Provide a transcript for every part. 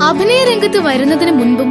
അഭിനയ രംഗത്ത് വരുന്നതിന് മുൻപും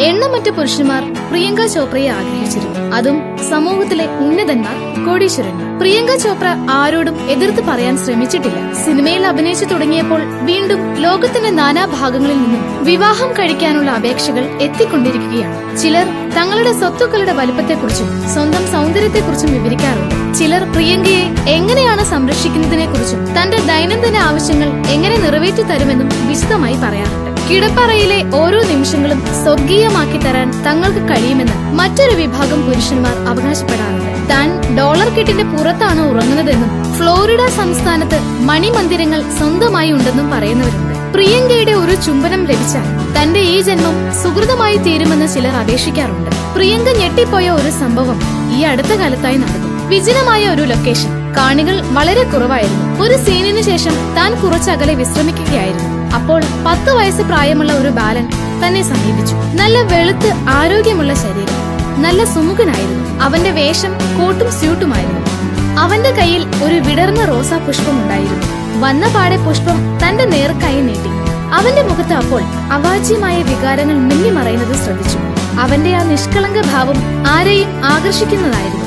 എണ്ണമറ്റ പുരുഷന്മാർ പ്രിയങ്ക ചോപ്രയെ ആഗ്രഹിച്ചിരുന്നു. അതും സമൂഹത്തിലെ ഉന്നതന്മാർ, കോടീശ്വരന്മാർ. പ്രിയങ്ക ചോപ്ര ആരോടും എതിർത്ത് പറയാൻ ശ്രമിച്ചിട്ടില്ല. സിനിമയിൽ അഭിനയിച്ചു തുടങ്ങിയപ്പോൾ വീണ്ടും ലോകത്തിന്റെ നാനാഭാഗങ്ങളിൽ നിന്നും വിവാഹം കഴിക്കാനുള്ള അപേക്ഷകൾ എത്തിക്കൊണ്ടിരിക്കുകയാണ്. ചിലർ തങ്ങളുടെ സ്വത്തുക്കളുടെ വലുപ്പത്തെക്കുറിച്ചും സ്വന്തം സൗന്ദര്യത്തെക്കുറിച്ചും വിവരിക്കാറുണ്ട്. ചിലർ പ്രിയങ്കയെ എങ്ങനെയാണ് സംരക്ഷിക്കുന്നതിനെക്കുറിച്ചും തന്റെ ദൈനംദിന ആവശ്യങ്ങൾ എങ്ങനെ നിറവേറ്റി തരുമെന്നും വിശദമായി പറയാറുണ്ട്. കിടപ്പറയിലെ ഓരോ നിമിഷങ്ങളും സ്വർഗീയമാക്കി തരാൻ തങ്ങൾക്ക് കഴിയുമെന്ന് മറ്റൊരു വിഭാഗം പുരുഷന്മാർ അവകാശപ്പെടാറുണ്ട്. താൻ ഡോളർ കെട്ടിന്റെ പുറത്താണ് ഉറങ്ങുന്നതെന്നും ഫ്ലോറിഡ സംസ്ഥാനത്ത് മണിമന്ദിരങ്ങൾ സ്വന്തമായി ഉണ്ടെന്നും പറയുന്നവരുണ്ട്. പ്രിയങ്കയുടെ ഒരു ചുംബനം ലഭിച്ചാൽ തന്റെ ഈ ജന്മം സുഹൃതമായി തീരുമെന്ന് ചിലർ അപേക്ഷിക്കാറുണ്ട്. പ്രിയങ്ക ഞെട്ടിപ്പോയ ഒരു സംഭവം ഈ അടുത്ത കാലത്തായി നടന്നു. വിജനമായ ഒരു ലൊക്കേഷൻ, കാണികൾ വളരെ കുറവായിരുന്നു. ഒരു സീനിന് ശേഷം താൻ കുറച്ചകലെ വിശ്രമിക്കുകയായിരുന്നു. അപ്പോൾ 10 വയസ്സ് പ്രായമുള്ള ഒരു ബാലൻ തന്നെ സമീപിച്ചു. നല്ല വെളുത്ത് ആരോഗ്യമുള്ള ശരീരം, നല്ല സുമുഖനായിരുന്നു. അവന്റെ വേഷം കോട്ടും സ്യൂട്ടുമായിരുന്നു. അവന്റെ കയ്യിൽ ഒരു വിടർന്ന റോസാ പുഷ്പം ഉണ്ടായിരുന്നു. വന്ന പാടെ പുഷ്പം തന്റെ നേർക്കായി നീട്ടി. അവന്റെ മുഖത്ത് അപ്പോൾ അവാച്യമായ വികാരങ്ങൾ മിന്നിമറയുന്നത് ശ്രദ്ധിച്ചു. അവന്റെ ആ നിഷ്കളങ്ക ഭാവം ആരെയും ആകർഷിക്കുന്നതായിരുന്നു.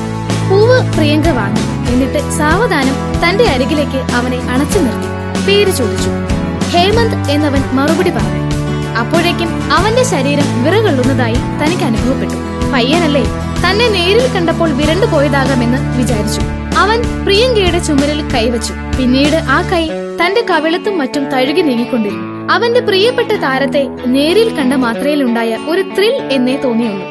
പൂവ് പ്രിയങ്ക വാങ്ങി. എന്നിട്ട് സാവധാനം തന്റെ അരികിലേക്ക് അവനെ അണച്ചു നിർത്തി. പേര് ചോദിച്ചു. ഹേമന്ത് എന്നവൻ മറുപടി പറഞ്ഞു. അപ്പോഴേക്കും അവന്റെ ശരീരം വിറകൊള്ളുന്നതായി തനിക്ക് അനുഭവപ്പെട്ടു. പയ്യനല്ലേ, തന്നെ നേരിൽ കണ്ടപ്പോൾ വിരണ്ടു പോയതാകാമെന്ന് വിചാരിച്ചു. അവൻ പ്രിയങ്കയുടെ ചുമലിൽ കൈവച്ചു. പിന്നീട് ആ കൈ തന്റെ കവിളത്തും മറ്റും തഴുകി നീങ്ങിക്കൊണ്ടിരുന്നു. അവന്റെ പ്രിയപ്പെട്ട താരത്തെ നേരിൽ കണ്ട മാത്രയിലുണ്ടായ ഒരു ത്രിൽ എന്നേ തോന്നിയുള്ളൂ.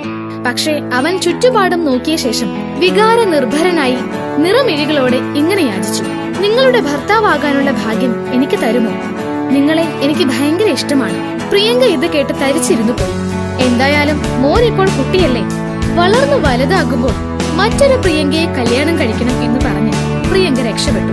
പക്ഷേ അവൻ ചുറ്റുപാടും നോക്കിയ ശേഷം വികാര നിർഭരനായി നിറമിഴികളോടെ ഇങ്ങനെ യാചിച്ചു. നിങ്ങളുടെ ഭർത്താവാകാനുള്ള ഭാഗ്യം എനിക്ക് തരുമോ? നിങ്ങളെ എനിക്ക് ഭയങ്കര ഇഷ്ടമാണ്. പ്രിയങ്ക ഇത് കേട്ട് തരിച്ചിരുന്നു പോയി. എന്തായാലും മോൻ ഇപ്പോൾ കുട്ടിയല്ലേ, വളർന്നു വലുതാകുമ്പോൾ മറ്റൊരു പ്രിയങ്കയെ കല്യാണം കഴിക്കണം എന്ന് പറഞ്ഞ് പ്രിയങ്ക രക്ഷപ്പെട്ടു.